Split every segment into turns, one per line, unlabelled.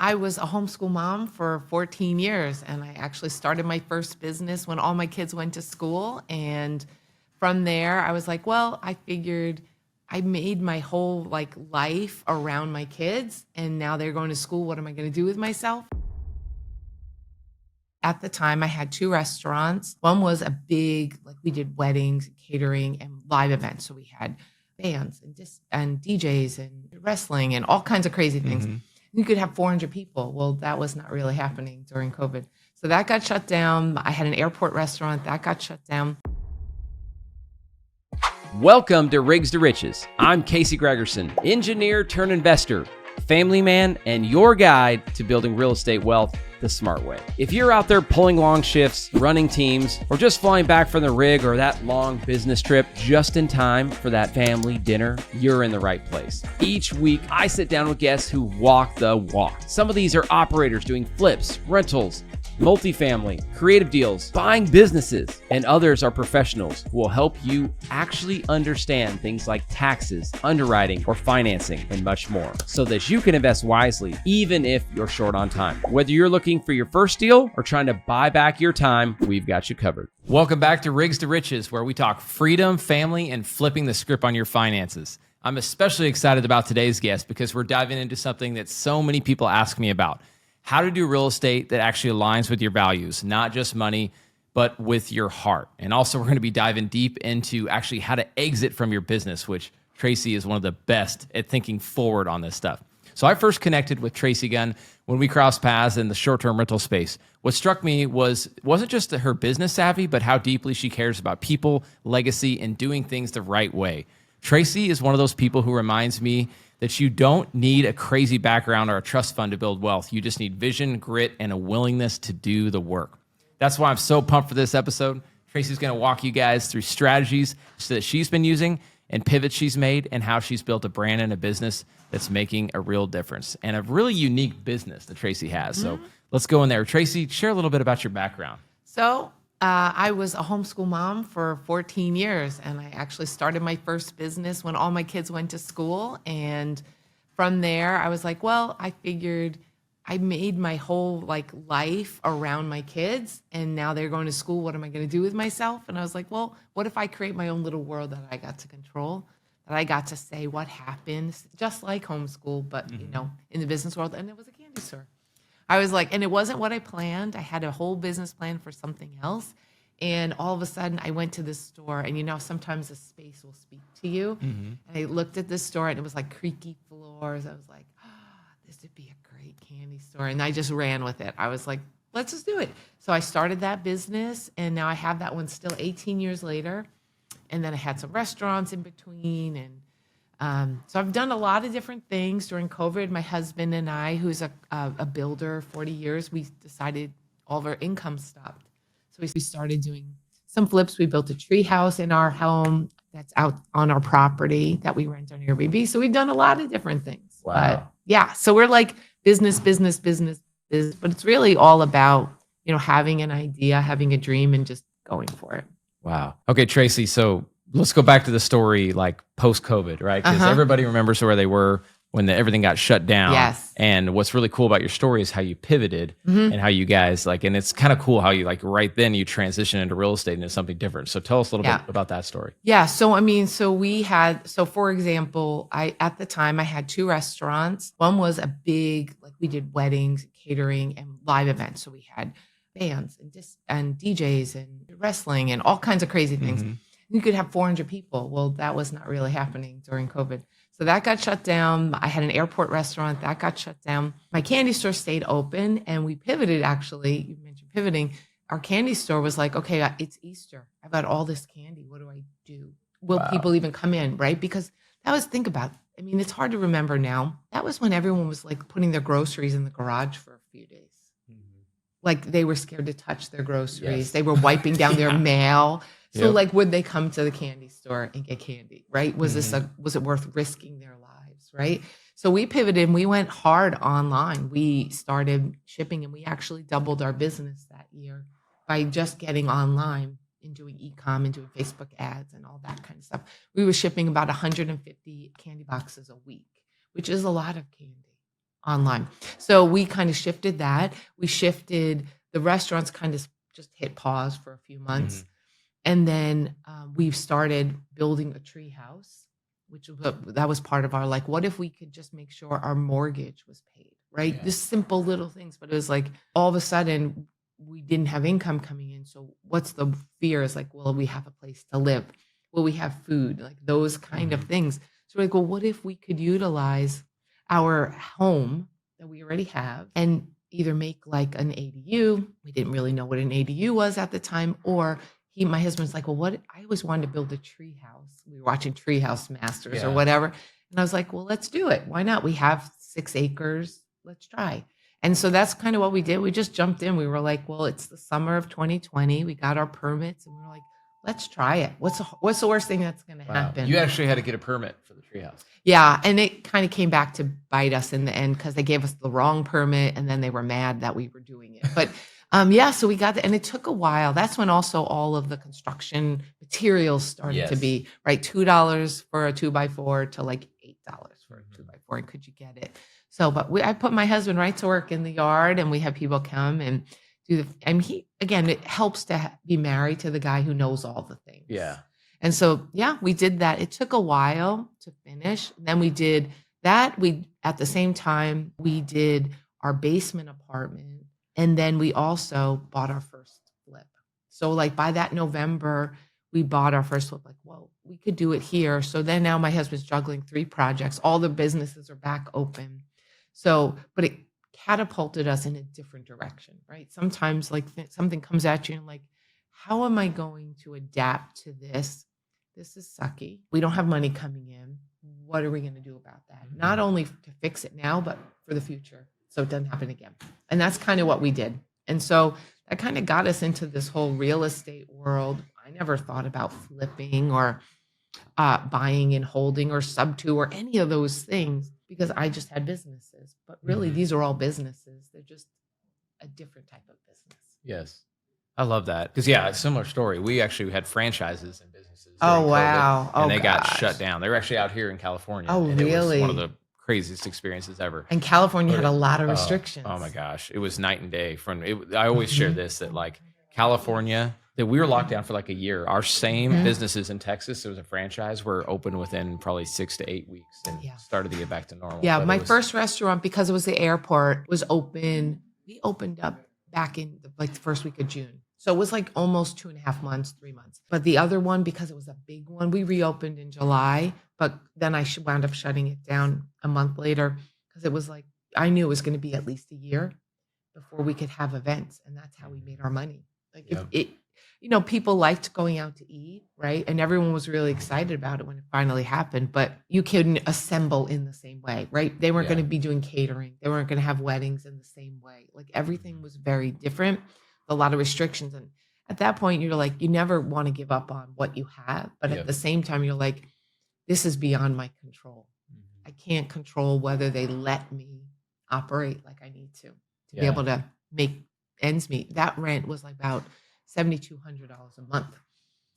I was a homeschool mom for 14 years, and I actually started my first business when all my kids went to school. And from there, I was like, well, I figured I made my whole life around my kids, and now they're going to school. What am I going to do with myself? At the time, I had two restaurants. One was a big, we did weddings, catering, and live events. So we had bands and DJs and wrestling and all kinds of crazy things. You could have 400 people. Well, that was not really happening during COVID. So that got shut down. I had an airport restaurant that got shut down.
Welcome to Rigs to Riches. I'm Casey Gregersen, engineer turned investor, family man, and your guide to building real estate wealth the smart way. If you're out there pulling long shifts, running teams, or just flying back from the rig or that long business trip just in time for that family dinner, you're in the right place. Each week, I sit down with guests who walk the walk. Some of these are operators doing flips, rentals, multifamily, creative deals, buying businesses, and others are professionals who will help you actually understand things like taxes, underwriting, or financing, and much more, so that you can invest wisely, even if you're short on time. Whether you're looking for your first deal or trying to buy back your time, we've got you covered.
Welcome back to Rigs to Riches, where we talk freedom, family, and flipping the script on your finances. I'm especially excited about today's guest because we're diving into something that so many people ask me about: how to do real estate that actually aligns with your values, not just money, but with your heart. And also, we're going to be diving deep into actually how to exit from your business, which Tracy is one of the best at thinking forward on this stuff. So I first connected with Tracy Gunn when we crossed paths in the short-term rental space. What struck me wasn't just her business savvy, but how deeply she cares about people, legacy, and doing things the right way. Tracy is one of those people who reminds me that you don't need a crazy background or a trust fund to build wealth. You just need vision, grit, and a willingness to do the work. That's why I'm so pumped for this episode. Tracy's going to walk you guys through strategies that she's been using and pivots she's made and how she's built a brand and a business that's making a real difference, and a really unique business that Tracy has. So let's go in there. Tracy, share a little bit about your background.
So I was a homeschool mom for 14 years, and I actually started my first business when all my kids went to school. And from there, I was like, well, I figured I made my whole life around my kids, and now they're going to school. What am I going to do with myself? And I was like, well, what if I create my own little world that I got to control, that I got to say what happens, just like homeschool, but in the business world. And it was a candy store. I was like, and it wasn't what I planned. I had a whole business plan for something else. And all of a sudden I went to this store, and sometimes a space will speak to you. And I looked at this store, and it was like creaky floors. I was like, this would be a great candy store. And I just ran with it. I was like, let's just do it. So I started that business, and now I have that one still 18 years later. And then I had some restaurants in between. And so I've done a lot of different things during COVID. My husband and I, who's a builder, 40 years, we decided all of our income stopped. So we started doing some flips. We built a tree house in our home that's out on our property that we rent on Airbnb. So we've done a lot of different things.
Wow.
But yeah, so we're like business, but it's really all about, having an idea, having a dream, and just going for it.
Wow. Okay, Tracy, so let's go back to the story post-COVID, right? Because everybody remembers where they were when everything got shut down.
Yes.
And what's really cool about your story is how you pivoted and how you guys and it's kind of cool how you right then you transition into real estate into something different. So tell us a little bit about that story.
Yeah. So, for example, at the time I had two restaurants. One was a big, we did weddings, catering, and live events. So we had bands and DJs and wrestling and all kinds of crazy things. You could have 400 people. Well, that was not really happening during COVID. So that got shut down. I had an airport restaurant that got shut down. My candy store stayed open, and we pivoted. Actually, you mentioned pivoting. Our candy store was like, okay, it's Easter. I've got all this candy. What do I do? Will people even come in, right? Because think about, it's hard to remember now. That was when everyone was putting their groceries in the garage for a few days. They were scared to touch their groceries. Yes. They were wiping down their mail. So would they come to the candy store and get candy, right? Was it worth risking their lives, right? So we pivoted and we went hard online. We started shipping, and we actually doubled our business that year by just getting online and doing e-com and doing Facebook ads and all that kind of stuff. We were shipping about 150 candy boxes a week, which is a lot of candy. online. So we kind of shifted that. We shifted the restaurants kind of just hit pause for a few months. And then we've started building a tree house, that was part of our, like, what if we could just make sure our mortgage was paid, right?
Yeah.
Just simple little things. But it was like all of a sudden we didn't have income coming in. So what's the fear is like, will we have a place to live? Will we have food? Like those kind of things. So we're like, well, what if we could utilize our home that we already have and either make like an ADU? We didn't really know what an ADU was at the time, or my husband's like, well, what? I always wanted to build a tree house. We were watching Treehouse Masters or whatever. And I was like, well, let's do it. Why not? We have 6 acres. Let's try. And so that's kind of what we did. We just jumped in. We were like, well, it's the summer of 2020. We got our permits and we were like, let's try it. What's the worst thing that's going to happen?
You actually had to get a permit for the treehouse.
Yeah. And it kind of came back to bite us in the end because they gave us the wrong permit and then they were mad that we were doing it. But so we got that. And it took a while. That's when also all of the construction materials started to be, right? $2 for a 2x4 to like $8 for a 2x4. And could you get it? So, but I put my husband right to work in the yard and we have people come and do it helps to be married to the guy who knows all the things.
Yeah.
And so, we did that. It took a while to finish. And then we did that. At the same time, we did our basement apartment. And then we also bought our first flip. So like by that November, we bought our first flip, like, whoa, we could do it here. So then now my husband's juggling 3 projects. All the businesses are back open. So, but it catapulted us in a different direction, right? Sometimes like something comes at you and like, how am I going to adapt to this? This is sucky. We don't have money coming in. What are we going to do about that? Not only to fix it now, but for the future, so it doesn't happen again. And that's kind of what we did. And so that kind of got us into this whole real estate world. I never thought about flipping or buying and holding or sub-to or any of those things because I just had businesses. But really, these are all businesses. They're just a different type of business.
Yes. I love that. Because, a similar story. We actually had franchises and businesses.
Oh,
during
wow.
COVID, and they got shut down. They were actually out here in California.
Oh,
and
really?
It was one of the craziest experiences ever.
And California had a lot of restrictions.
Oh, my gosh. It was night and day. I always share this, that like California, that we were locked down for like a year. Our same businesses in Texas, it was a franchise, were open within probably 6 to 8 weeks and started to get back to normal.
Yeah, my first restaurant, because it was the airport, was open. We opened up back in the first week of June. So it was like almost 2.5 months, 3 months. But the other one, because it was a big one, we reopened in July. But then I wound up shutting it down a month later because it was like, I knew it was going to be at least a year before we could have events. And that's how we made our money. Like people liked going out to eat, right? And everyone was really excited about it when it finally happened. But you couldn't assemble in the same way, right? They weren't going to be doing catering. They weren't going to have weddings in the same way. Like everything was very different. A lot of restrictions. And at that point, you're like, you never want to give up on what you have. But at the same time, you're like, this is beyond my control. I can't control whether they let me operate like I need to be able to make ends meet. That rent was like about $7,200 a month.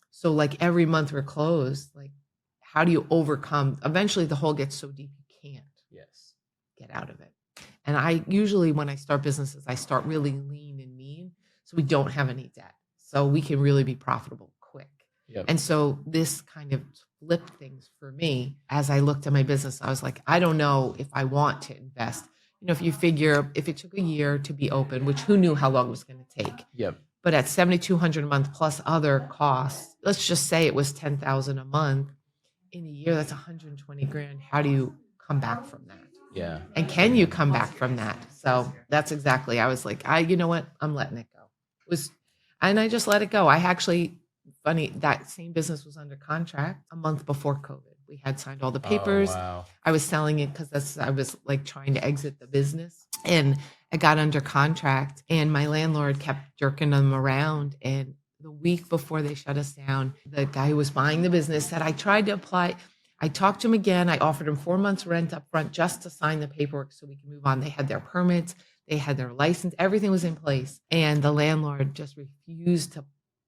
So like every month we're closed, like how do you overcome? Eventually the hole gets so deep you can't get out of it. And I usually, when I start businesses, I start really lean and mean. So we don't have any debt. So we can really be profitable quick. And so this kind of flipped things for me. As I looked at my business, I was like, I don't know if I want to invest. If you figure if it took a year to be open, which who knew how long it was going to take. But at $7,200 a month plus other costs, let's just say it was $10,000 a month. In a year, that's $120,000. How do you come back from that? And can you come back from that? So that's exactly, I was like, you know what? I'm letting it go. And I just let it go. I actually, funny, that same business was under contract a month before COVID. We had signed all the papers.
Oh, wow.
I was selling it because I was like trying to exit the business. And I got under contract and my landlord kept jerking them around. And the week before they shut us down, the guy who was buying the business said, I tried to apply. I talked to him again. I offered him 4 months rent up front just to sign the paperwork so we can move on. They had their permits. They had their license. Everything was in place. And the landlord just refused to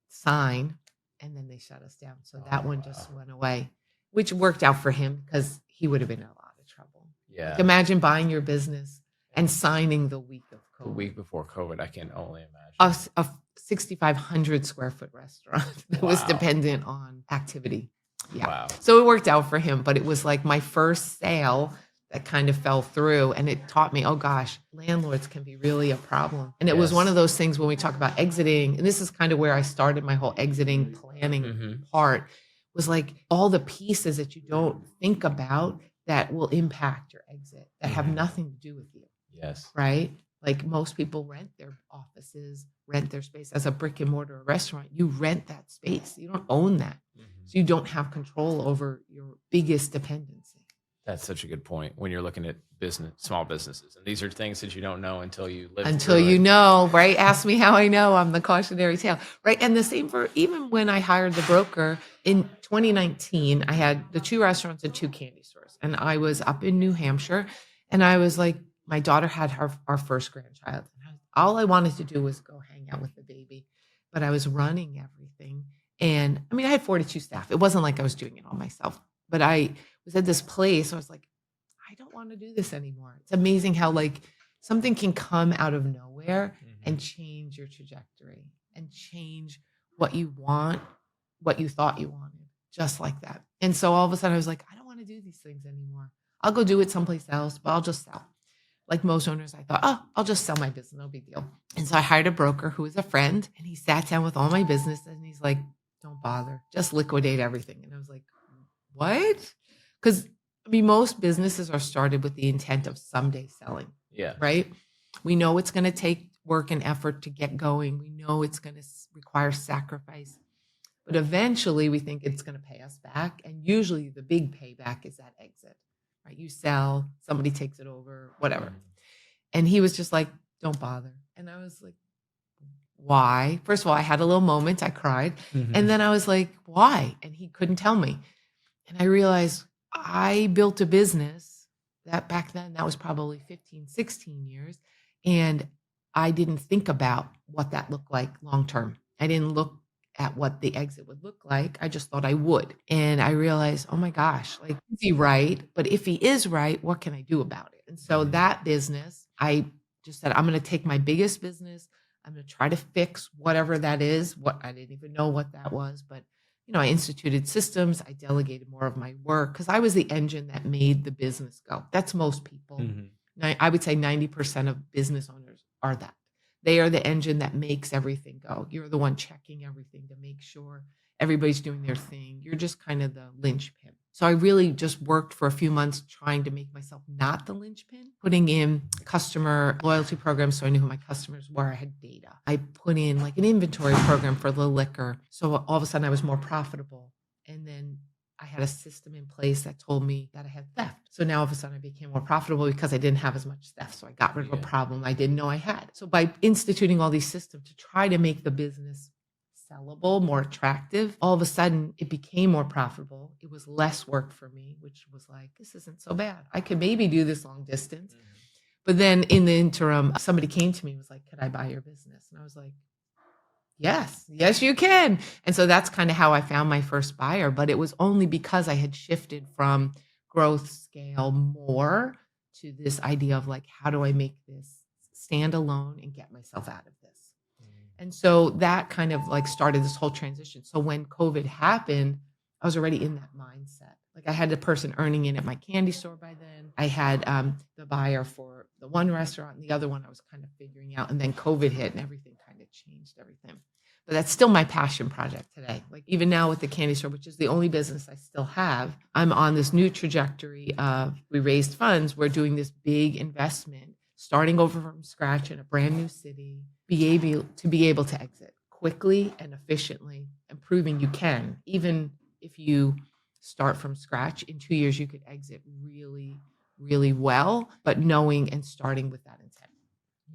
sign. And then they shut us down. So that one just went away, which worked out for him because he would have been in a lot of trouble. Like, imagine buying your business and signing the week of
A
COVID.
week before COVID, I can only imagine.
A 6,500 square foot restaurant that was
Wow.
dependent on activity. Yeah.
Wow.
So it worked out for him, but it was like my first sale that kind of fell through, and it taught me, oh gosh, landlords can be really a problem. And it was one
Yes.
of those things when we talk about exiting, and this is kind of where I started my whole exiting planning
Mhm.
part, was like all the pieces that you don't think about that will impact your exit that have
Mhm.
nothing to do with you,
Yes.
right? Like most people rent their offices, rent their space as a brick and mortar restaurant. You rent that space. You don't own that.
Mhm.
So you don't have control over your biggest dependency.
That's such a good point when you're looking at small businesses. And these are things that you don't know until you live
Until
through
you
it.
know, right? Ask me how I know. I'm the cautionary tale, right? And the same for even when I hired the broker in 2019, I had the 2 restaurants and 2 candy stores. And I was up in New Hampshire, and I was like, my daughter had our first grandchild. All I wanted to do was go hang out with the baby, but I was running everything. And I mean, I had 42 staff. It wasn't like I was doing it all myself, but I was at this place. I was like, I don't want to do this anymore. It's amazing how like something can come out of nowhere and change your trajectory and change what you want, what you thought you wanted, just like that. And so all of a sudden I was like, I don't want to do these things anymore. I'll go do it someplace else, but I'll just sell. Like most owners, I thought, oh, I'll just sell my business. No big deal. And so I hired a broker who was a friend, and he sat down with all my business and he's like, don't bother, just liquidate everything. And I was like, what? Because I mean, most businesses are started with the intent of someday selling,
Yeah.
right? We know it's going to take work and effort to get going. We know it's going to require sacrifice, but eventually we think it's going to pay us back. And usually the big payback is that exit, right? You sell, somebody takes it over, whatever. And he was just like, don't bother. And I was like, why? First of all, I had a little moment. I cried. And then I was like, why? And he couldn't tell me. And I realized I built a business that back then, that was probably 15, 16 years. And I didn't think about what that looked like long term. I didn't look at what the exit would look like. I just thought I would. And I realized, oh my gosh, like, is he right? But if he is right, what can I do about it? And so that business, I just said, I'm going to take my biggest business. I'm going to try to fix whatever that is. What I didn't even know what that was, but I instituted systems. I delegated more of my work because I was the engine that made the business go. That's most people. I would say 90% of business owners are that. They are the engine that makes everything go. You're the one checking everything to make sure everybody's doing their thing. You're just kind of the linchpin. So I really just worked for a few months trying to make myself not the linchpin, putting in customer loyalty programs so I knew who my customers were. I had data. I put in like an inventory program for the liquor. So all of a sudden I was more profitable. And then I had a system in place that told me that I had theft. So now all of a sudden I became more profitable because I didn't have as much theft. So I got rid of a problem I didn't know I had. So by instituting all these systems to try to make the business sellable, more attractive, all of a sudden it became more profitable. It was less work for me, which was like, this isn't so bad. I could maybe do this long distance. But then in the interim, somebody came to me and was like, could I buy your business? And I was like, yes, you can. And so that's kind of how I found my first buyer. But it was only because I had shifted from growth scale more to this idea of like, how do I make this stand alone and get myself out of this? And so that kind of like started this whole transition. So when COVID happened, I was already in that mindset. Like I had a person earning in at my candy store by then. I had the buyer for the one restaurant and the other one I was kind of figuring out. And then COVID hit and everything kind of changed everything. But that's still my passion project today. Like even now with the candy store, which is the only business I still have, I'm on this new trajectory of we raised funds. We're doing this big investment, starting over from scratch in a brand new city, be able to exit quickly and efficiently and proving you can. Even if you start from scratch, in 2 years, you could exit really, really well, but knowing and starting with that intent.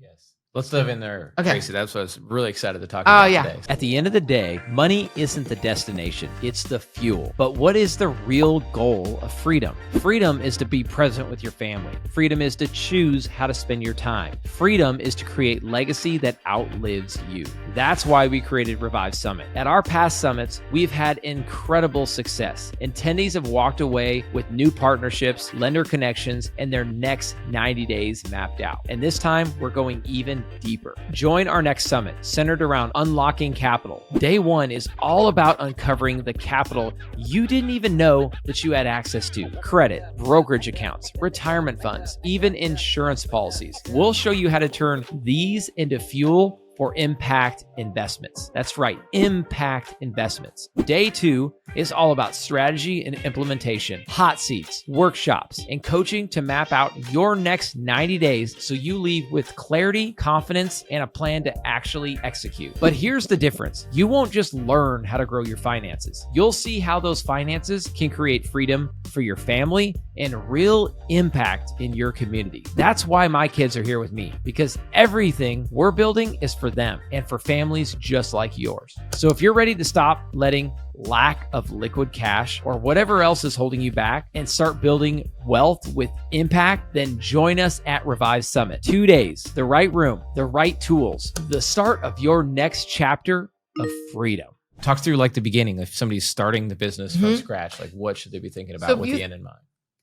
Yes. Let's dive in there,
Okay.
Tracy. That's what I was really excited to talk
Oh,
about
yeah.
today.
At the end of the day, money isn't the destination, it's the fuel. But what is the real goal of freedom? Freedom is to be present with your family. Freedom is to choose how to spend your time. Freedom is to create legacy that outlives you. That's why we created Revive Summit. At our past summits, we've had incredible success. Attendees have walked away with new partnerships, lender connections, and their next 90 days mapped out. And this time, we're going even deeper. Join our next summit centered around unlocking capital. Day one is all about uncovering the capital you didn't even know that you had access to. Credit, brokerage accounts, retirement funds, even insurance policies. We'll show you how to turn these into fuel for impact investments. That's right, impact investments. Day two is all about strategy and implementation, hot seats, workshops, and coaching to map out your next 90 days so you leave with clarity, confidence, and a plan to actually execute. But here's the difference. You won't just learn how to grow your finances. You'll see how those finances can create freedom for your family and real impact in your community. That's why my kids are here with me, because everything we're building is for them and for families just like yours. So if you're ready to stop letting lack of liquid cash or whatever else is holding you back and start building wealth with impact, then join us at Revive Summit. 2 days, the right room, the right tools, the start of your next chapter of freedom.
Talk through like the beginning. If somebody's starting the business from scratch, like what should they be thinking about with the end in mind?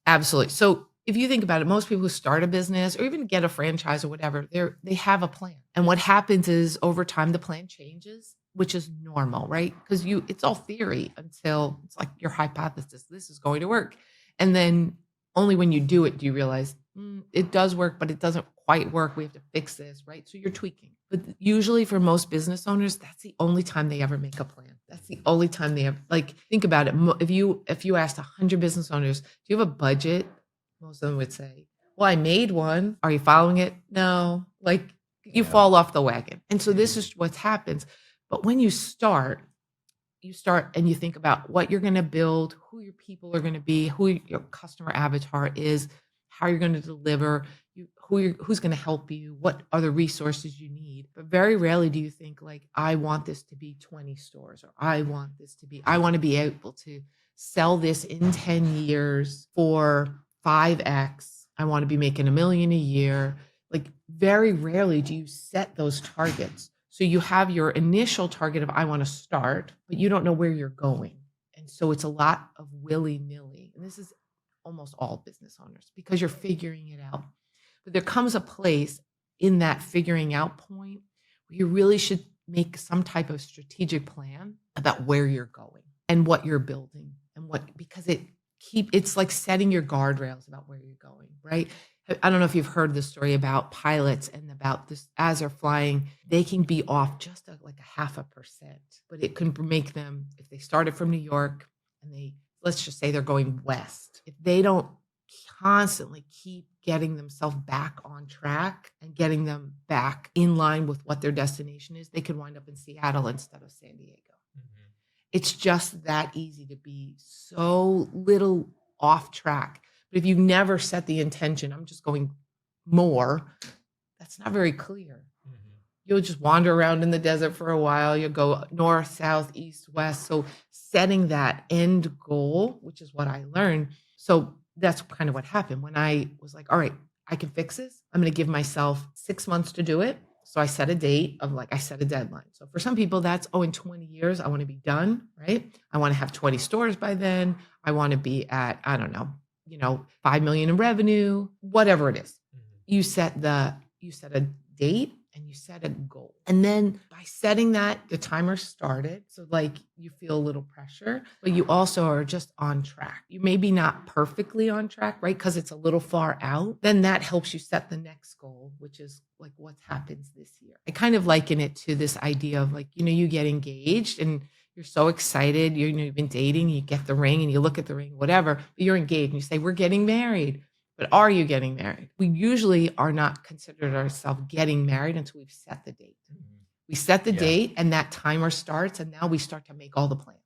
Absolutely. So if you think about it, most people who start a business or even get a franchise or whatever, they have a plan. And what happens is over time, the plan changes, which is normal, right? Because it's all theory until it's like your hypothesis, this is going to work. And then only when you do it, do you realize it does work, but it doesn't quite work. We have to fix this, right? So you're tweaking. But usually for most business owners, that's the only time they ever make a plan. That's the only time they ever, like, think about it. If you asked 100 business owners, do you have a budget? Most of them would say, well, I made one. Are you following it? No. Like, you fall off the wagon. And so this is what happens. But when you start and you think about what you're going to build, who your people are going to be, who your customer avatar is, how you're going to deliver, who's going to help you, what are the resources you need. But very rarely do you think like, I want this to be 20 stores, or I want to be able to sell this in 10 years for 5X. I want to be making $1 million a year. Like, very rarely do you set those targets. So you have your initial target of I want to start, but you don't know where you're going. And so it's a lot of willy-nilly. And this is almost all business owners because you're figuring it out. But there comes a place in that figuring out point where you really should make some type of strategic plan about where you're going and what you're building because it's like setting your guardrails about where you're going, right? I don't know if you've heard the story about pilots and about this, as they're flying, they can be off just like a 0.5%, but it can make them, if they started from New York and let's just say they're going west, if they don't constantly keep getting themselves back on track and getting them back in line with what their destination is, they could wind up in Seattle instead of San Diego. Mm-hmm. It's just that easy to be so little off track. But if you never set the intention, I'm just going more, that's not very clear. Mm-hmm. You'll just wander around in the desert for a while. You'll go north, south, east, west. So setting that end goal, which is what I learned. So that's kind of what happened when I was like, all right, I can fix this. I'm going to give myself 6 months to do it. So I set a date I set a deadline. So for some people that's, in 20 years, I want to be done, right? I want to have 20 stores by then. I want to be at, I don't know, 5 million in revenue, whatever it is. Mm-hmm. You set a date and you set a goal. And then by setting that, the timer started. So like you feel a little pressure, but you also are just on track. You may be not perfectly on track, right? Because it's a little far out. Then that helps you set the next goal, which is like what happens this year. I kind of liken it to this idea of like, you get engaged and you're so excited. You've been dating, you get the ring and you look at the ring, whatever, but you're engaged and you say, we're getting married. But are you getting married? We usually are not considered ourselves getting married until we've set the date. Mm-hmm. We set the date and that timer starts. And now we start to make all the plans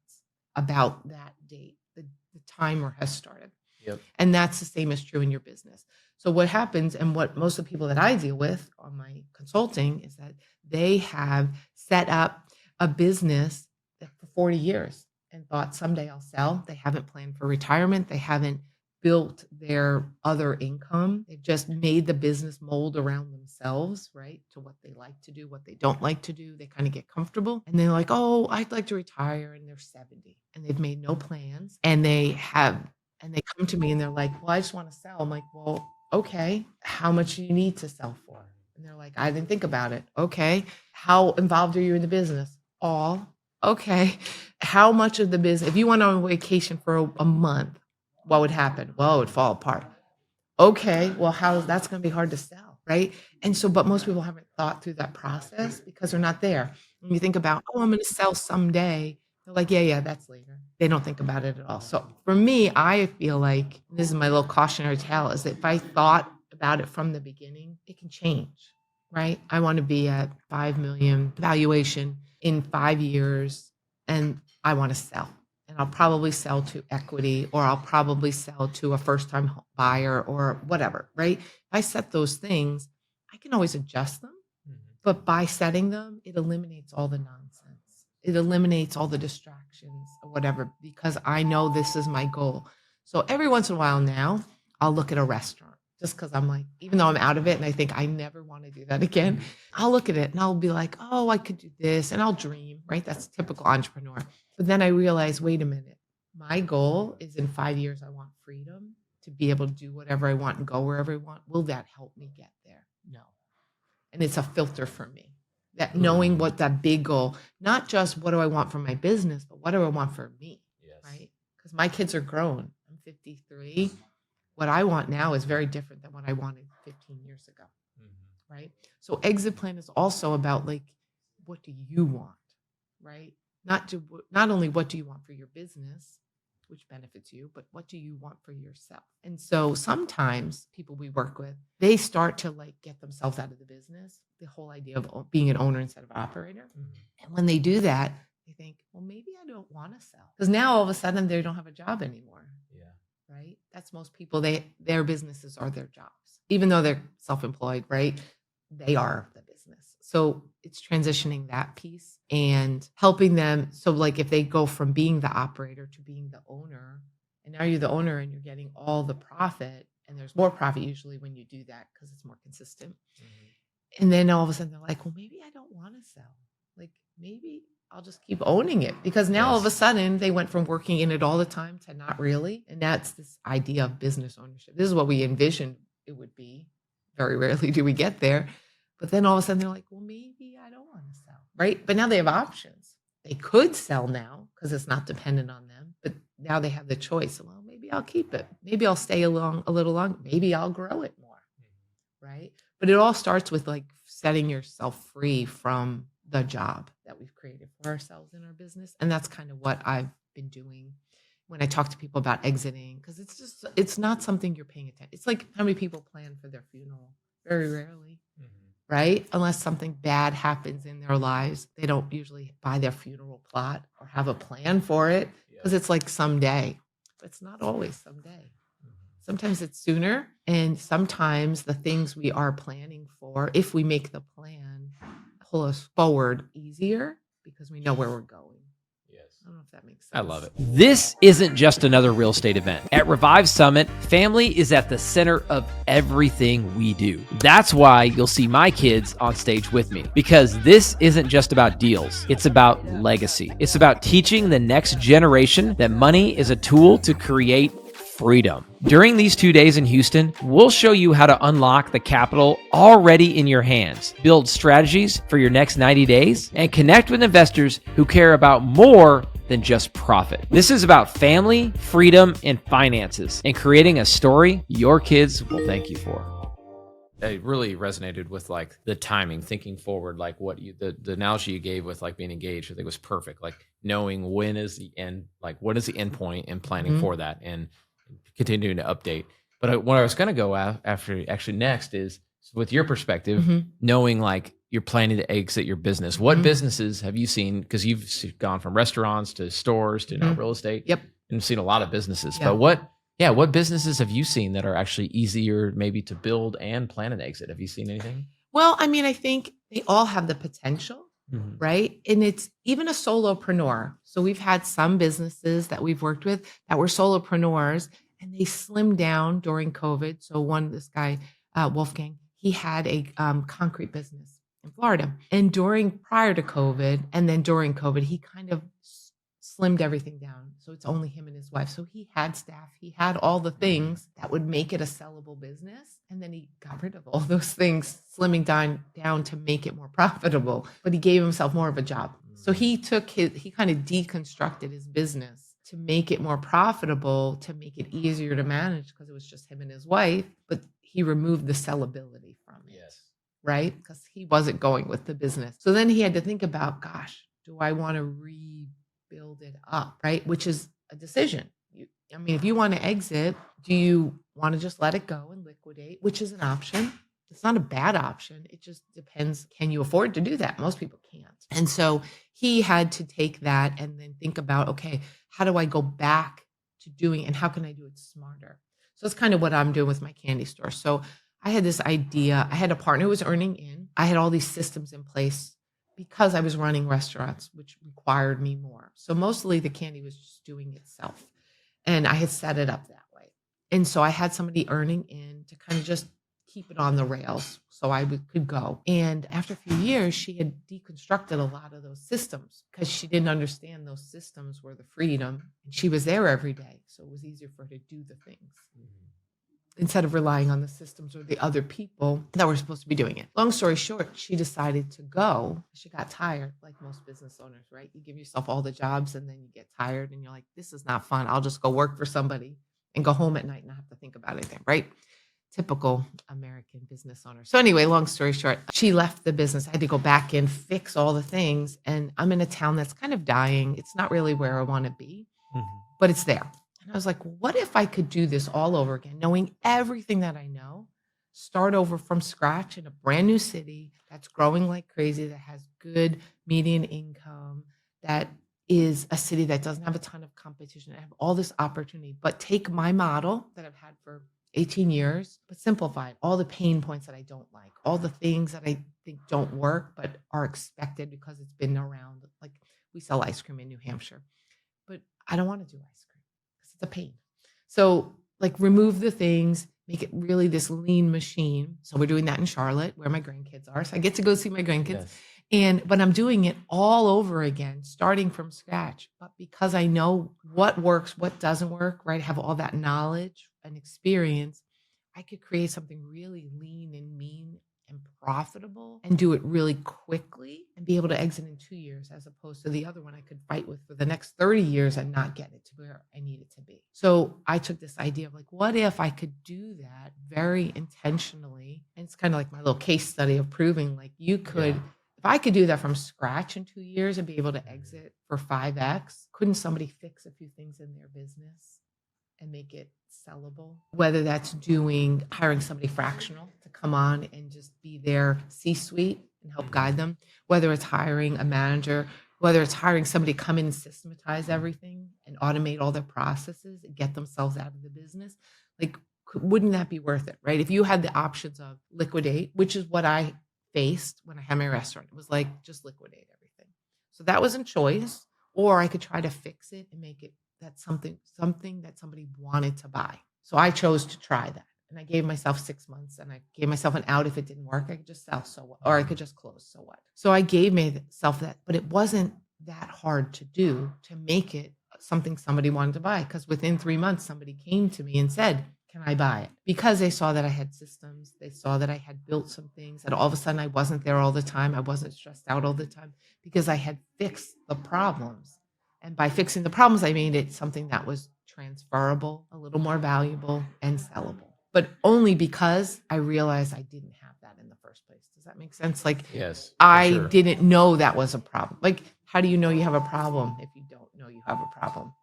about that date. The timer has started. Yep. And that's the same is true in your business. So what happens, and what most of the people that I deal with on my consulting, is that they have set up a business for 40 years and thought someday I'll sell. They haven't planned for retirement. They haven't built their other income. They've just made the business mold around themselves, right? To what they like to do, what they don't like to do. They kind of get comfortable and they're like, oh, I'd like to retire. And they're 70 and they've made no plans. And they come to me and they're like, well, I just want to sell. I'm like, well, okay, how much do you need to sell for? And they're like, I didn't think about it. Okay. How involved are you in the business? All. Okay. How much of the business, if you went on vacation for a month, what would happen? Well, it would fall apart. Okay. Well, that's going to be hard to sell. Right. And so, but most people haven't thought through that process because they're not there. When you think about, oh, I'm going to sell someday, they're like, yeah, that's later. They don't think about it at all. So for me, I feel like this is my little cautionary tale, is that if I thought about it from the beginning, it can change, right? I want to be at 5 million valuation in 5 years, and I want to sell. And I'll probably sell to equity, or I'll probably sell to a first-time buyer or whatever, right? If I set those things, I can always adjust them. But by setting them, it eliminates all the nonsense. It eliminates all the distractions or whatever, because I know this is my goal. So every once in a while now, I'll look at a restaurant just because I'm like, even though I'm out of it and I think I never want to do that again, I'll look at it and I'll be like, oh, I could do this, and I'll dream, right? That's typical entrepreneur. But then I realize, wait a minute, my goal is in 5 years, I want freedom to be able to do whatever I want and go wherever I want. Will that help me get there? No. And it's a filter for me, that knowing what that big goal, not just what do I want for my business, but what do I want for me, right? Because my kids are grown. I'm 53. What I want now is very different than what I wanted 15 years ago, right? So exit plan is also about, like, what do you want, right? Not only what do you want for your business, which benefits you, but what do you want for yourself? And so sometimes people we work with, they start to like get themselves out of the business, the whole idea of being an owner instead of an operator. And when they do that, they think, well, maybe I don't want to sell, because now all of a sudden they don't have a job anymore. Right? That's most people, their businesses are their jobs. Even though they're self-employed, right? They are the business. So it's transitioning that piece and helping them. So like if they go from being the operator to being the owner, and now you're the owner and you're getting all the profit, and there's more profit usually when you do that because it's more consistent. And then all of a sudden they're like, well, maybe I don't want to sell. Like maybe I'll just keep owning it, because now all of a sudden they went from working in it all the time to not really. And that's this idea of business ownership. This is what we envisioned it would be. Very rarely do we get there. But then all of a sudden they're like, well, maybe I don't want to sell, right? But now they have options. They could sell now because it's not dependent on them. But now they have the choice. Well, maybe I'll keep it. Maybe I'll stay along a little longer. Maybe I'll grow it more, right? But it all starts with like setting yourself free from the job that we've created for ourselves in our business. And that's kind of what I've been doing when I talk to people about exiting, because it's not something you're paying attention. It's like, how many people plan for their funeral? Very rarely, right? Unless something bad happens in their lives, they don't usually buy their funeral plot or have a plan for it, because it's like someday. But it's not always someday. Sometimes it's sooner, and sometimes the things we are planning for, if we make the plan, pull us forward easier because we know where we're going. I don't know if that makes sense.
I love it. This isn't just another real estate event. At Revive Summit, family is at the center of everything we do. That's why you'll see my kids on stage with me, because this isn't just about deals. It's about legacy. It's about teaching the next generation that money is a tool to create freedom. During these 2 days in Houston, we'll show you how to unlock the capital already in your hands, build strategies for your next 90 days, and connect with investors who care about more than just profit. This is about family, freedom, and finances, and creating a story your kids will thank you for.
It really resonated with like the timing, thinking forward, like the analogy you gave with like being engaged, I think was perfect. Like knowing when is the end, like what is the end point, and planning for that, and continuing to update. But what I was going to go after actually next is, with your perspective, knowing like you're planning to exit your business. What businesses have you seen? Because you've gone from restaurants to stores to now real estate.
Yep.
And seen a lot of businesses.
Yep.
But Yeah. What businesses have you seen that are actually easier maybe to build and plan an exit? Have you seen anything?
Well, I mean, I think they all have the potential,
Mhm.
right? And it's even a solopreneur. So we've had some businesses that we've worked with that were solopreneurs and they slimmed down during COVID. So this guy, Wolfgang, he had a concrete business in Florida. And prior to COVID and then during COVID, he kind of slimmed everything down. So it's only him and his wife. So he had staff, he had all the things that would make it a sellable business. And then he got rid of all those things, slimming down to make it more profitable. But he gave himself more of a job. So he kind of deconstructed his business to make it more profitable, to make it easier to manage because it was just him and his wife. But he removed the sellability from it.
Yes.
Right? Because he wasn't going with the business. So then he had to think about, gosh, do I want to rebuild it up? Right? Which is a decision. I mean, if you want to exit, do you want to just let it go and liquidate, which is an option? It's not a bad option. It just depends. Can you afford to do that? Most people can't. And so he had to take that and then think about, okay, how do I go back to doing it and how can I do it smarter? So that's kind of what I'm doing with my candy store. So I had this idea. I had a partner who was earning in. I had all these systems in place because I was running restaurants, which required me more. So mostly the candy was just doing itself. And I had set it up that way. And so I had somebody earning in to kind of just keep it on the rails so I could go. And after a few years, she had deconstructed a lot of those systems because she didn't understand those systems were the freedom. And she was there every day. So it was easier for her to do the things instead of relying on the systems or the other people that were supposed to be doing it. Long story short, she decided to go. She got tired, like most business owners, right? You give yourself all the jobs and then you get tired and you're like, this is not fun. I'll just go work for somebody and go home at night and not have to think about anything, right? Typical American business owner. So anyway, long story short, she left the business. I had to go back and fix all the things. And I'm in a town that's kind of dying. It's not really where I want to be, but it's there. And I was like, what if I could do this all over again, knowing everything that I know, start over from scratch in a brand new city that's growing like crazy, that has good median income, that is a city that doesn't have a ton of competition. I have all this opportunity, but take my model that I've had for 18 years, but simplify it. All the pain points that I don't like, all the things that I think don't work, but are expected because it's been around. Like we sell ice cream in New Hampshire, but I don't want to do ice cream because it's a pain. So like remove the things, make it really this lean machine. So we're doing that in Charlotte where my grandkids are. So I get to go see my grandkids. Yes. But I'm doing it all over again, starting from scratch. But because I know what works, what doesn't work, right? I have all that knowledge and experience. I could create something really lean and mean and profitable and do it really quickly and be able to exit in 2 years, as opposed to the other one I could fight with for the next 30 years and not get it to where I need it to be. So I took this idea of like, what if I could do that very intentionally? And it's kind of like my little case study of proving like you could, if I could do that from scratch in 2 years and be able to exit for 5X, couldn't somebody fix a few things in their business and make it sellable? Whether that's hiring somebody fractional to come on and just be their C-suite and help guide them, whether it's hiring a manager, whether it's hiring somebody to come in and systematize everything and automate all their processes and get themselves out of the business. Like, wouldn't that be worth it, right? If you had the options of liquidate, which is what I faced when I had my restaurant, it was like, just liquidate everything. So that was a choice. Or I could try to fix it and make it that's something that somebody wanted to buy. So I chose to try that. And I gave myself 6 months and I gave myself an out. If it didn't work, I could just sell. So what? Or I could just close. So what? So I gave myself that, but it wasn't that hard to do, to make it something somebody wanted to buy. Because within 3 months, somebody came to me and said, can I buy it? Because they saw that I had systems. They saw that I had built some things, that all of a sudden I wasn't there all the time. I wasn't stressed out all the time because I had fixed the problems. And by fixing the problems, I made it something that was transferable, a little more valuable, and sellable. But only because I realized I didn't have that in the first place. Does that make sense? Like,
yes,
I didn't know that was a problem. Like, how do you know you have a problem if you don't know you have a problem?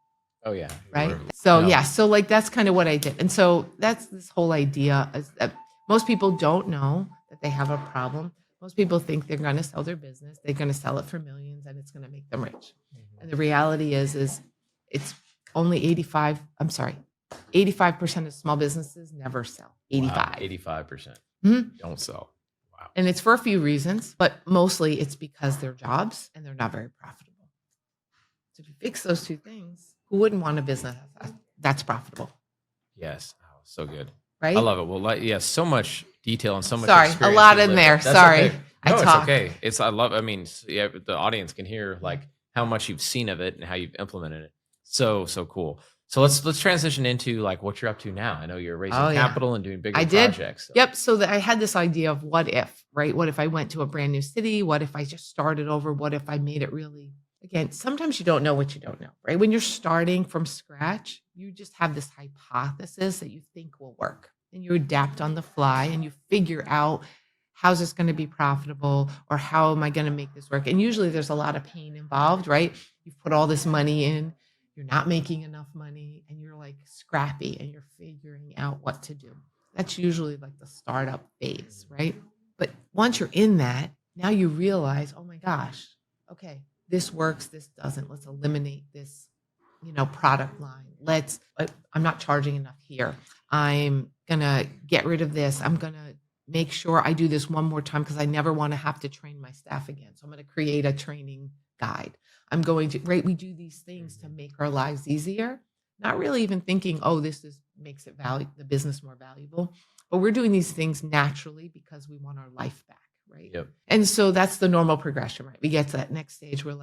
Oh, yeah.
Right. So, so like, that's kind of what I did. And so that's this whole idea is that most people don't know that they have a problem. Most people think they're going to sell their business. They're going to sell it for millions and it's going to make them rich. And the reality is it's only 85% of small businesses never sell. 85.
Wow, 85%
Mhm.
don't sell. Wow.
And it's for a few reasons, but mostly it's because they're jobs and they're not very profitable. So if you fix those two things, who wouldn't want a business that's profitable,
Yes. Oh, so good.
right?
I love it. Well, yeah, so much detail and so much
Sorry, a
experience
lot
you
in
lived
there.
with. That's
Sorry.
okay. No,
I
it's
talked.
okay. I mean, yeah, the audience can hear like how much you've seen of it and how you've implemented it. So cool. So let's transition into like what you're up to now. I know you're raising
Oh, yeah.
capital and doing bigger
I did.
projects. So.
Yep. So I had this idea of what if, right? What if I went to a brand new city? What if I just started over? What if I made it really, again, sometimes you don't know what you don't know, right? When you're starting from scratch, you just have this hypothesis that you think will work and you adapt on the fly and you figure out how's this going to be profitable or how am I going to make this work? And usually there's a lot of pain involved, right? You've put all this money in, you're not making enough money and you're like scrappy and you're figuring out what to do. That's usually like the startup phase, right? But once you're in that, now you realize, oh my gosh, okay, this works, this doesn't. Let's eliminate this, product line. I'm not charging enough here. I'm going to get rid of this. I'm going to make sure I do this one more time because I never want to have to train my staff again. So I'm going to create a training guide. I'm going to, right? We do these things to make our lives easier, not really even thinking, oh, makes the business more valuable. But we're doing these things naturally because we want our life back, right?
Yep.
And so that's the normal progression, right? We get to that next stage. We're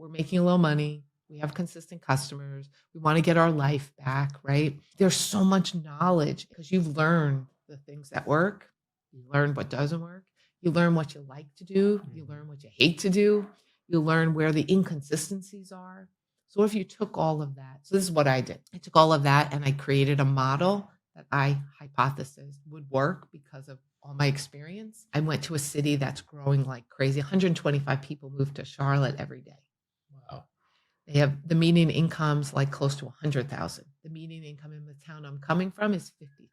making a little money. We have consistent customers. We want to get our life back, right? There's so much knowledge because you've learned the things that work. You learn what doesn't work. You learn what you like to do. You learn what you hate to do. You learn where the inconsistencies are. So if you took all of that, so this is what I did. I took all of that and I created a model that I hypothesized would work because of all my experience. I went to a city that's growing like crazy. 125 people move to Charlotte every day.
Wow.
They have the median income's like close to 100,000. The median income in the town I'm coming from is 50,000.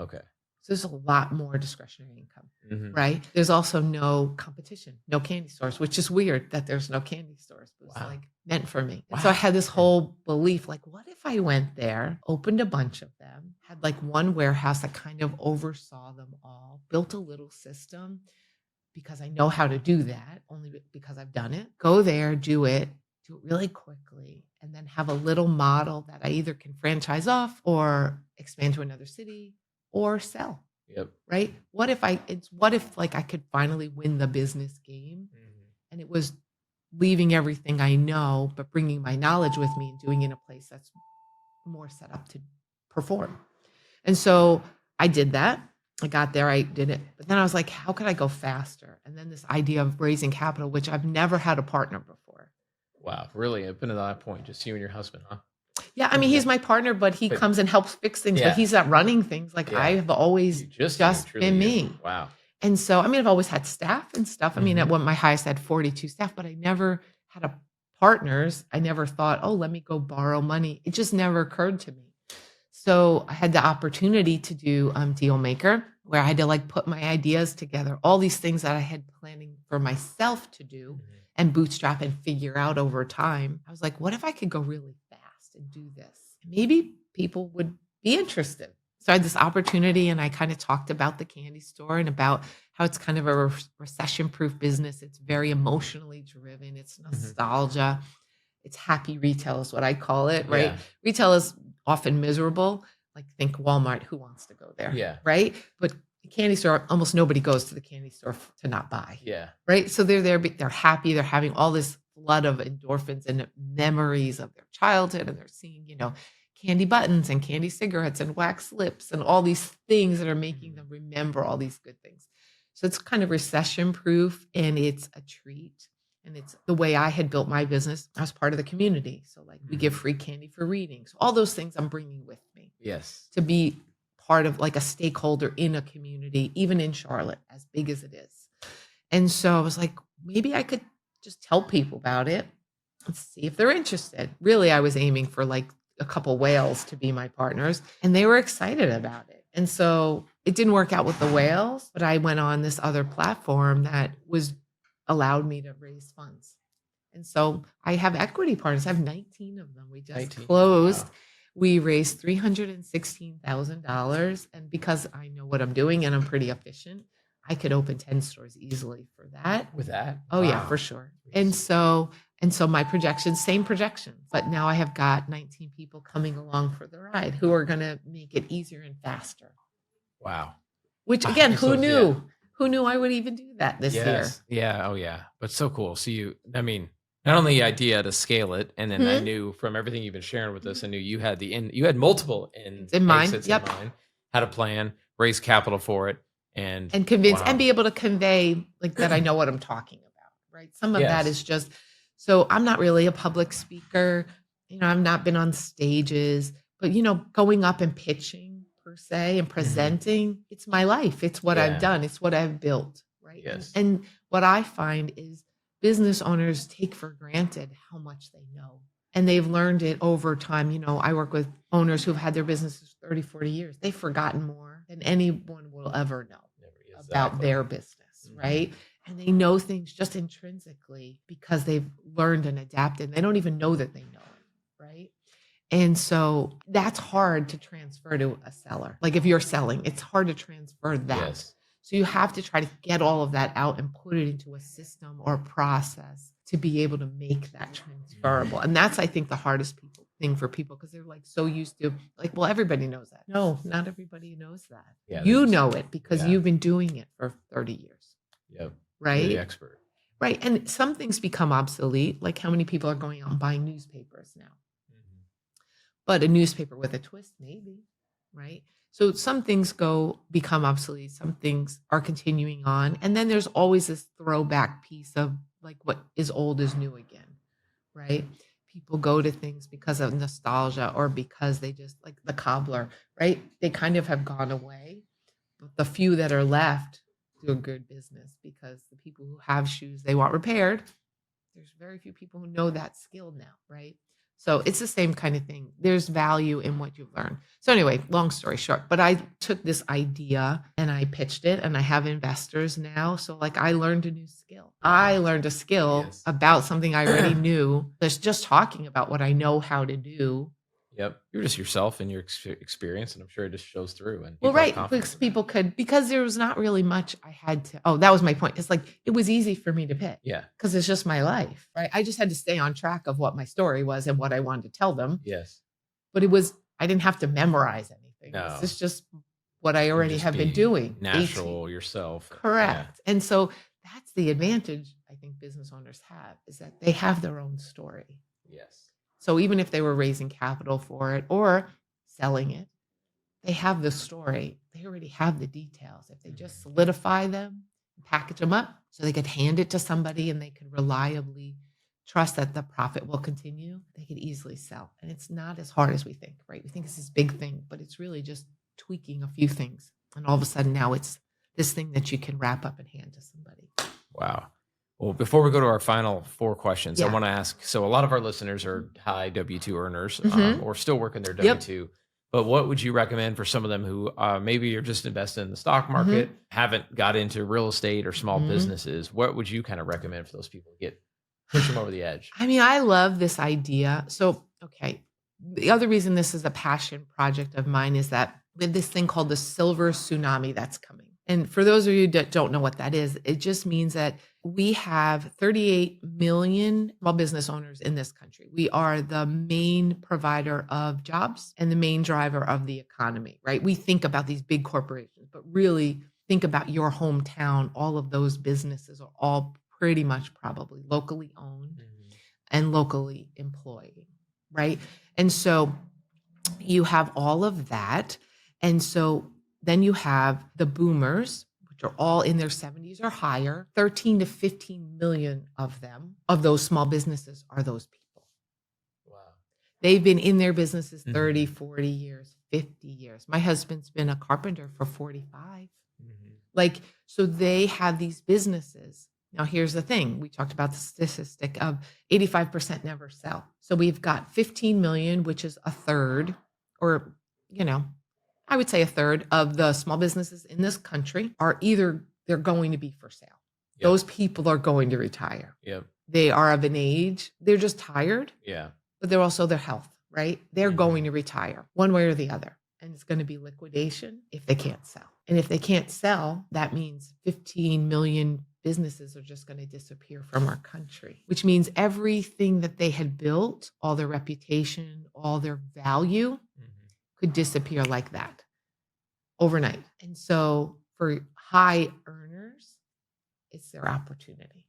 Okay.
So there's a lot more discretionary income, right? There's also no competition, no candy stores, which is weird that there's no candy stores. But it's like meant for me. And so I had this whole belief, like, what if I went there, opened a bunch of them, had like one warehouse that kind of oversaw them all, built a little system because I know how to do that, only because I've done it. Go there, do it really quickly, and then have a little model that I either can franchise off or expand to another city or sell.
Yep.
Right? What if I could finally win the business game and it was leaving everything I know, but bringing my knowledge with me and doing it in a place that's more set up to perform. And so I did that. I got there, I did it. But then I was like, how could I go faster? And then this idea of raising capital, which I've never had a partner before.
Wow. Really? Up until that point, just you and your husband, huh?
Yeah, I mean, he's my partner, but he comes and helps fix things, but he's not running things. Like I have always just been me.
Wow.
And so, I mean, I've always had staff and stuff. I mean, at my highest, I had 42 staff, but I never had partners. I never thought, oh, let me go borrow money. It just never occurred to me. So I had the opportunity to do Deal Maker, where I had to like put my ideas together, all these things that I had planning for myself to do and bootstrap and figure out over time. I was like, what if I could go really fast and do this? Maybe people would be interested. So I had this opportunity and I kind of talked about the candy store and about how it's kind of a recession-proof business. It's very emotionally driven. It's nostalgia. It's happy retail is what I call it, right? Yeah. Retail is often miserable. Like think Walmart, who wants to go there? Yeah. Right? But the candy store, almost nobody goes to the candy store to not buy. Yeah. Right? So they're there, they're happy. They're having all this flood of endorphins and memories of their childhood. And they're seeing, candy buttons and candy cigarettes and wax lips and all these things that are making them remember all these good things. So it's kind of recession proof and it's a treat. And it's the way I had built my business. I was part of the community. So like we give free candy for reading. So all those things I'm bringing with me. Yes. To be part of like a stakeholder in a community, even in Charlotte, as big as it is. And so I was like, maybe I could just tell people about it and see if they're interested. Really, I was aiming for like a couple whales to be my partners and they were excited about it. And so it didn't work out with the whales, but I went on this other platform that allowed me to raise funds. And so I have equity partners. I have 19 of them. We just closed. Wow. We raised $316,000. And because I know what I'm doing and I'm pretty efficient, I could open 10 stores easily for that.
With that?
Oh yeah,
Wow.
for sure. And so my projections, same projections, but now I have got 19 people coming along for the ride who are going to make it easier and faster.
Wow.
Which again,
So,
who knew?
yeah.
Who knew I would even do that this year?
Yeah. Oh, yeah. But so cool. So not only the idea to scale it, and then I knew from everything you've been sharing with us, I knew you had you had multiple
in mind.
exits
Yep.
in mind, had a plan, raise capital for it, and
convince and be able to convey like that I know what I'm talking about, right? Some of that is just, so I'm not really a public speaker. I've not been on stages, but going up and pitching per se and presenting, it's my life. It's what I've done. It's what I've built, right?
Yes.
And what I find is business owners take for granted how much they know. And they've learned it over time. I work with owners who've had their businesses 30, 40 years. They've forgotten more than anyone will ever know about their business, right? And they know things just intrinsically because they've learned and adapted. They don't even know that they know it, right? And so that's hard to transfer to a seller. Like if you're selling, it's hard to transfer that. Yes. So you have to try to get all of that out and put it into a system or a process to be able to make that transferable. And that's, I think, the hardest thing for people because they're like so used to like, well, everybody knows that. No, not everybody knows that. Yeah, you know it because you've been doing it for 30 years.
Yep.
Right.
You're the expert.
Right. And some things become obsolete. Like how many people are going out and buying newspapers now? Mm-hmm. But a newspaper with a twist, maybe. Right. So some things become obsolete. Some things are continuing on. And then there's always this throwback piece of like what is old is new again. Right. People go to things because of nostalgia or because they just like the cobbler, right? They kind of have gone away. But the few that are left do a good business because the people who have shoes they want repaired, there's very few people who know that skill now, right? So it's the same kind of thing. There's value in what you've learned. So anyway, long story short, but I took this idea and I pitched it and I have investors now. So like I learned a new skill. I learned a skill about something I already knew. That's just talking about what I know how to do.
Yep. You're just yourself and your experience, and I'm sure it just shows through. And
well, right. Because there was not really much I had to, that was my point. It's like, it was easy for me to pick. Yeah. Because it's just my life, right? I just had to stay on track of what my story was and what I wanted to tell them.
Yes.
But I didn't have to memorize anything. No. It's just what I already have been doing.
Natural yourself.
Correct. Yeah. And so that's the advantage I think business owners have is that they have their own story.
Yes.
So even if they were raising capital for it or selling it, they have the story. They already have the details. If they just solidify them, package them up so they could hand it to somebody and they could reliably trust that the profit will continue, they could easily sell. And it's not as hard as we think, right? We think it's this big thing, but it's really just tweaking a few things. And all of a sudden now it's this thing that you can wrap up and hand to somebody.
Wow. Well, before we go to our final 4 questions, I want to ask, so a lot of our listeners are high W-2 earners or still working their W-2, but what would you recommend for some of them who maybe you're just invested in the stock market, haven't got into real estate or small businesses? What would you kind of recommend for those people to push them over the edge?
I mean, I love this idea. So, okay. The other reason this is a passion project of mine is that we have this thing called the silver tsunami that's coming. And for those of you that don't know what that is, it just means that we have 38 million small business owners in this country. We are the main provider of jobs and the main driver of the economy, right? We think about these big corporations, but really think about your hometown. All of those businesses are all pretty much probably locally owned and locally employed, right? And so you have all of that. And so then you have the boomers, which are all in their 70s or higher. 13 to 15 million of them, of those small businesses, are those people. Wow. They've been in their businesses 30, 40 years, 50 years. My husband's been a carpenter for 45. So they have these businesses. Now, here's the thing. We talked about the statistic of 85% never sell. So we've got 15 million, which is a third, or, I would say a third of the small businesses in this country are either they're going to be for sale. Yep. Those people are going to retire. Yep. They are of an age. They're just tired. Yeah. But they're also their health, right? They're going to retire one way or the other. And it's going to be liquidation if they can't sell. And if they can't sell, that means 15 million businesses are just going to disappear from our country, which means everything that they had built, all their reputation, all their value could disappear like that overnight. And so for high earners, it's their opportunity.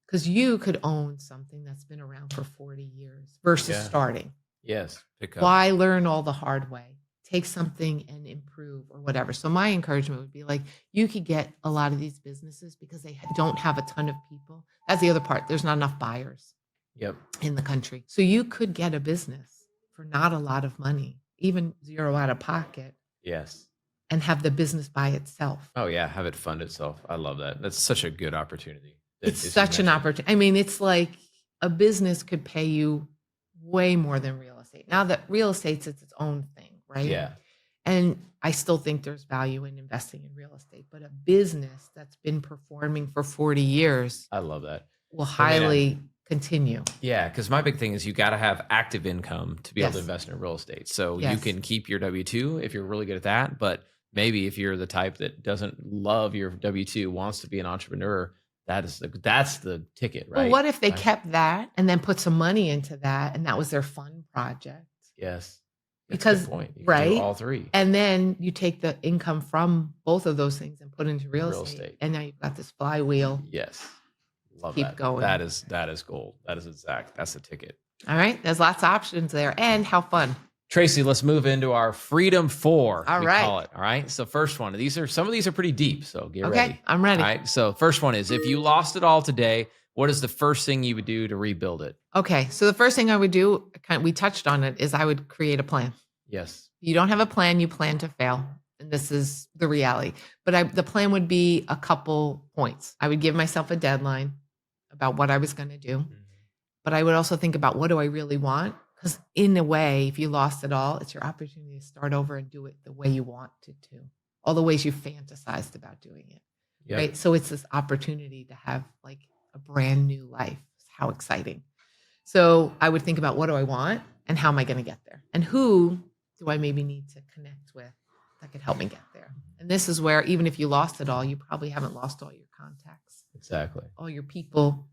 Because you could own something that's been around for 40 years versus starting.
Yes. Pick up.
Why learn all the hard way? Take something and improve or whatever. So my encouragement would be like, you could get a lot of these businesses because they don't have a ton of people. That's the other part. There's not enough buyers in the country. So you could get a business for not a lot of money, even zero out of pocket.
Yes.
And have the business by itself.
Oh yeah. Have it fund itself. I love that. That's such a good opportunity.
It's such an opportunity. I mean, it's like a business could pay you way more than real estate. Now that real estate's its own thing, right?
Yeah.
And I still think there's value in investing in real estate, but a business that's been performing for 40 years,
I love that.
Will highly continue.
Yeah, because my big thing is you got to have active income to be able to invest in real estate. So you can keep your W-2 if you're really good at that, but maybe if you're the type that doesn't love your W-2, wants to be an entrepreneur, that's the ticket, right?
Well, what if they kept that and then put some money into that and that was their fun project?
Yes.
Because,
point. You
right?
can do all three.
And then you take the income from both of those things and put it into real estate. And now you've got this flywheel.
Yes. Love
Keep
that.
going.
That is gold. That's the ticket.
All right. There's lots of options there. And how fun.
Tracy, let's move into our Freedom 4.
All
we
right.
call it. All right. So first one, some of these are pretty deep. So get ready.
Okay. I'm ready.
All right. So first one is, if you lost it all today, what is the first thing you would do to rebuild it?
Okay. So the first thing I would do, we touched on it, is I would create a plan.
Yes.
You don't have a plan, you plan to fail. And this is the reality. But the plan would be a couple points. I would give myself a deadline about what I was going to do. But I would also think about, what do I really want? Because in a way, if you lost it all, it's your opportunity to start over and do it the way you want to. All the ways you fantasized about doing it.
Yep.
Right. So it's this opportunity to have like a brand new life. How exciting. So I would think about, what do I want and how am I going to get there? And who do I maybe need to connect with that could help me get there? And this is where, even if you lost it all, you probably haven't lost all your contacts.
Exactly.
All your people,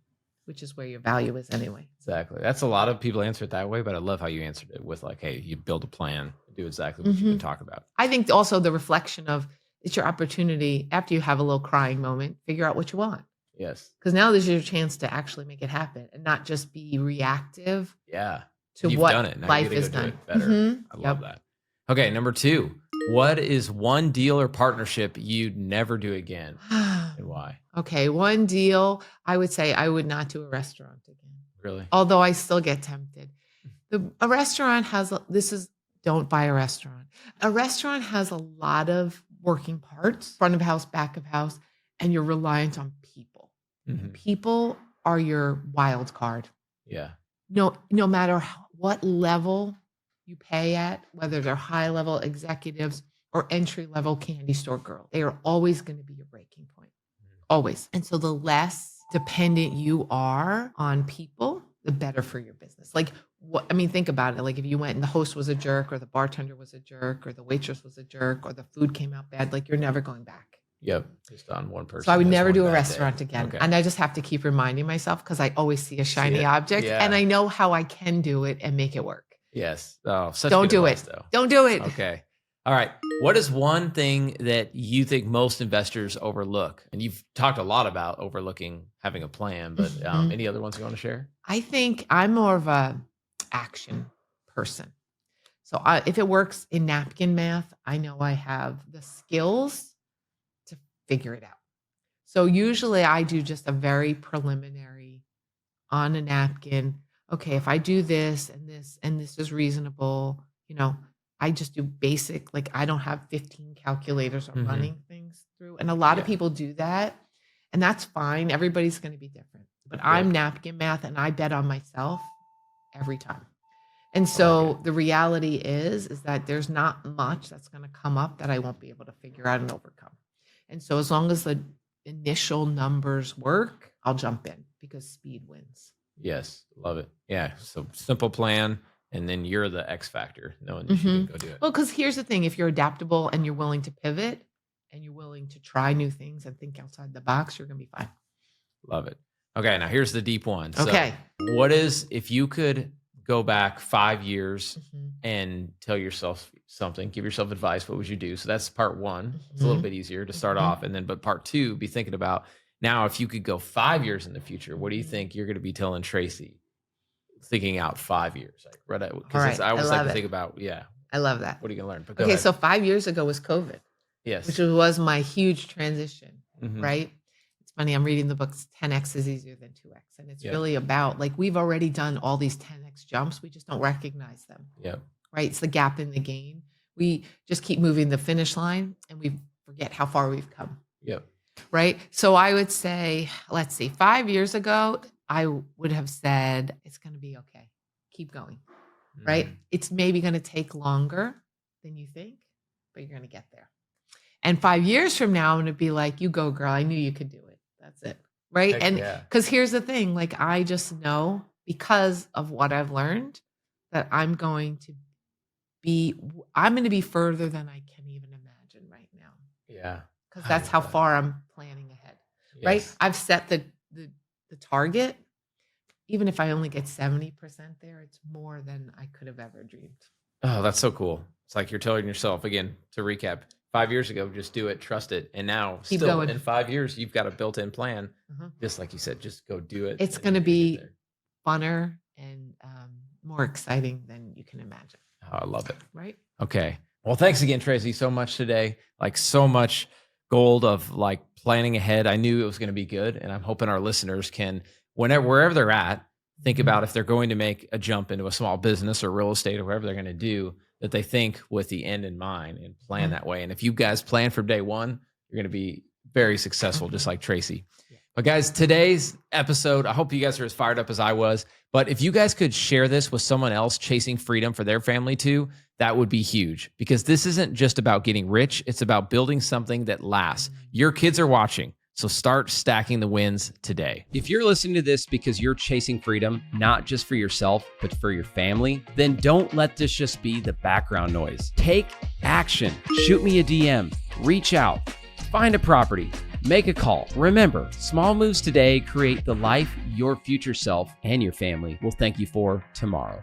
which is where your value is anyway.
Exactly. That's a lot of people answer it that way, but I love how you answered it with like, hey, you build a plan, do exactly what you've been talking about.
I think also the reflection of, it's your opportunity after you have a little crying moment, figure out what you want.
Yes.
Because now there's your chance to actually make it happen and not just be reactive.
Yeah.
To
You've
what
done it. Now
life
you
is
go do
done.
it better. I love that. Okay. Number 2, what is one deal or partnership you'd never do again and why?
Okay. One deal, I would say I would not do a restaurant again.
Really?
Although I still get tempted. A restaurant don't buy a restaurant. A restaurant has a lot of working parts, front of house, back of house, and you're reliant on people. People are your wild card.
Yeah.
No matter what level you pay at, whether they're high level executives or entry level candy store girls, they are always going to be your breaking point. Always. And so the less dependent you are on people, the better for your business. Think about it. Like if you went and the host was a jerk, or the bartender was a jerk, or the waitress was a jerk, or the food came out bad, like you're never going back.
Yep. Just on one person.
So I would never do a restaurant again. Okay. And I just have to keep reminding myself, because I always see a shiny object and I know how I can do it and make it work.
Yes. Oh, such
Don't
good
do
advice,
it.
Though.
Don't do it.
Okay. All right. What is one thing that you think most investors overlook? And you've talked a lot about overlooking having a plan, but any other ones you want to share?
I think I'm more of a action person. So if it works in napkin math, I know I have the skills to figure it out. So usually I do just a very preliminary on a napkin. Okay, if I do this and this is reasonable, I just do basic, like I don't have 15 calculators I'm running things through. And a lot of people do that, and that's fine. Everybody's going to be different. But I'm napkin math, and I bet on myself every time. And so the reality is that there's not much that's going to come up that I won't be able to figure out and overcome. And so as long as the initial numbers work, I'll jump in, because speed wins.
Yes. Love it. Yeah. So simple plan and then you're the X factor, knowing that you can go do it.
Well, because here's the thing, if you're adaptable and you're willing to pivot and you're willing to try new things and think outside the box, you're going to be fine.
Love it. Okay, now here's the deep one. So
Okay.
what is, if you could go back 5 years and tell yourself something, give yourself advice, what would you do? So that's part one. It's a little bit easier to start off. And then, but part two, be thinking about now, if you could go 5 years in the future, what do you think you're going to be telling Tracy? Thinking out 5 years. Like, right? Because I always like to think about,
I love that.
what are you going to learn? But
Okay, so 5 years ago was COVID,
yes.
which was my huge transition, right? It's funny, I'm reading the books 10X is easier than 2X. And it's really about, like, we've already done all these 10X jumps. We just don't recognize them.
Yeah.
Right? It's the gap in the gain. We just keep moving the finish line and we forget how far we've come.
Yep.
Right? So I would say, let's see, 5 years ago, I would have said, it's going to be okay. Keep going. Right? It's maybe going to take longer than you think, but you're going to get there. And 5 years from now, I'm going to be like, you go, girl. I knew you could do it. That's it. Right?
Heck
and
yeah.
because here's the thing, like, I just know because of what I've learned that I'm going to be further than I can even imagine right now.
Yeah.
Because that's how far I'm planning ahead.
Yes.
Right? I've set the target. Even if I only get 70% there, it's more than I could have ever dreamed.
Oh, that's so cool. It's like you're telling yourself, again, to recap, 5 years ago, just do it, trust it. And now
Keep
still
going.
in 5 years, you've got a built-in plan. Just like you said, just go do it.
It's
and
going to
you're
be
get there.
funner and more exciting than you can imagine.
Oh, I love it.
Right?
Okay. Well, thanks again, Tracy, so much today. Like, so much gold of like planning ahead. I knew it was going to be good. And I'm hoping our listeners can, wherever they're at, think about if they're going to make a jump into a small business or real estate or whatever they're going to do, that they think with the end in mind and plan that way. And if you guys plan from day one, you're going to be very successful, just like Tracy. But guys, today's episode, I hope you guys are as fired up as I was. But if you guys could share this with someone else chasing freedom for their family too, that would be huge, because this isn't just about getting rich. It's about building something that lasts. Your kids are watching, so start stacking the wins today.
If you're listening to this because you're chasing freedom, not just for yourself, but for your family, then don't let this just be the background noise. Take action. Shoot me a DM, reach out, find a property, make a call. Remember, small moves today create the life your future self and your family will thank you for tomorrow.